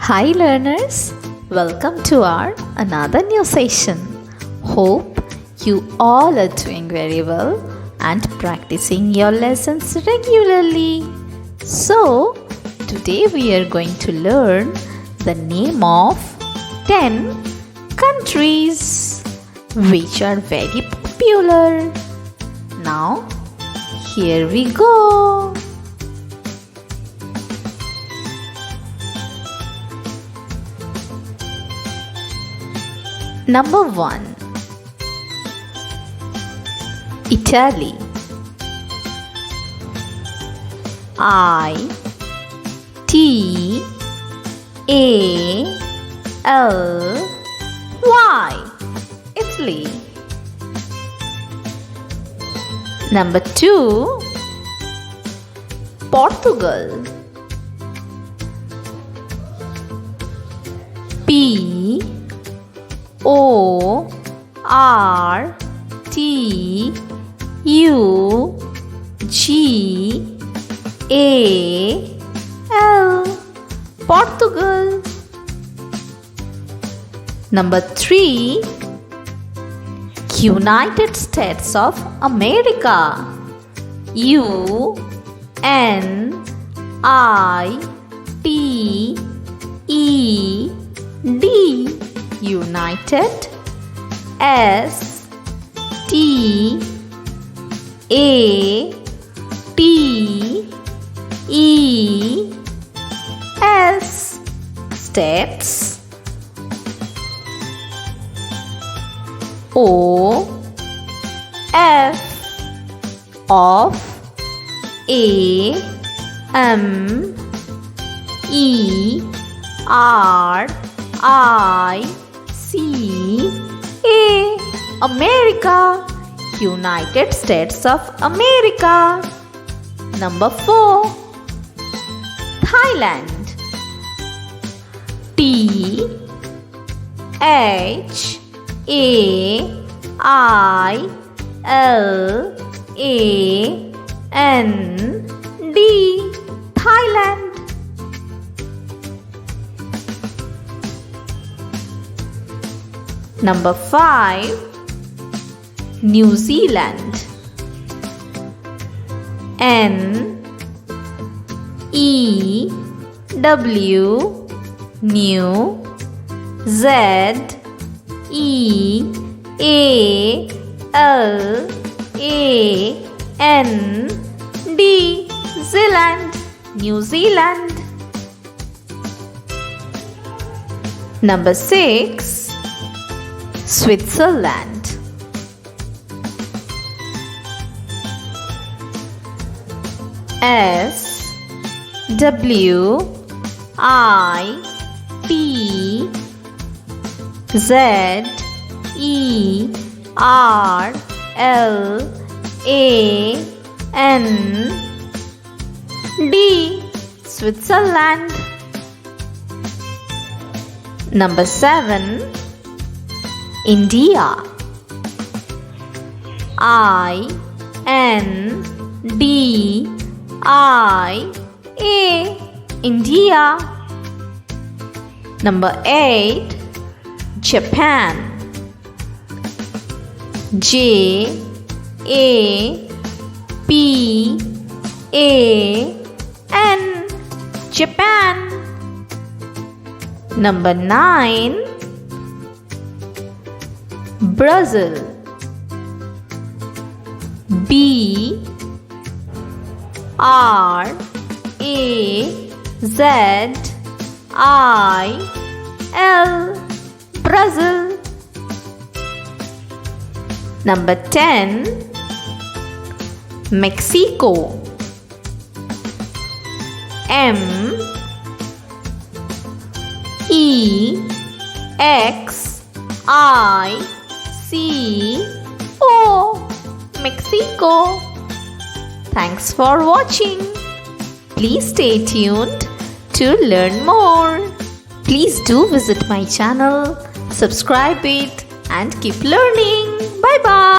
Hi learners, welcome to our another new session. Hope you all are doing very well and practicing your lessons regularly. So, today we are going to learn the name of 10 countries which are very popular. Now, here we go. Number 1. Italy. I-T-A-L-Y. Italy. Number 2. Portugal. Portugal. Portugal. Number 3. United States of America. U-N-I-T-E-D. United. S-T-A-T-E-S. States. O-F of A-M-E-R-I-C-A. America. United States of America. Number 4. Thailand. T-H-A-I-L-A-N-D. Thailand. Number 5. New Zealand. N-E-W New Z-E-A-L-A-N-D. Zealand. New Zealand. Number 6. Switzerland. S-W-I-T-Z-E-R-L-A-N-D. Switzerland. Number 7. India. I-N-D-I-A. India. Number 8. Japan. J-A-P-A-N. Japan. Number 9. Brazil. B-R-A-Z-I-L. Brazil. Number 10. Mexico. M-E-X-I-C-O. Mexico. Thanks for watching. Please stay tuned to learn more. Please do visit my channel, subscribe it, and keep learning. Bye bye.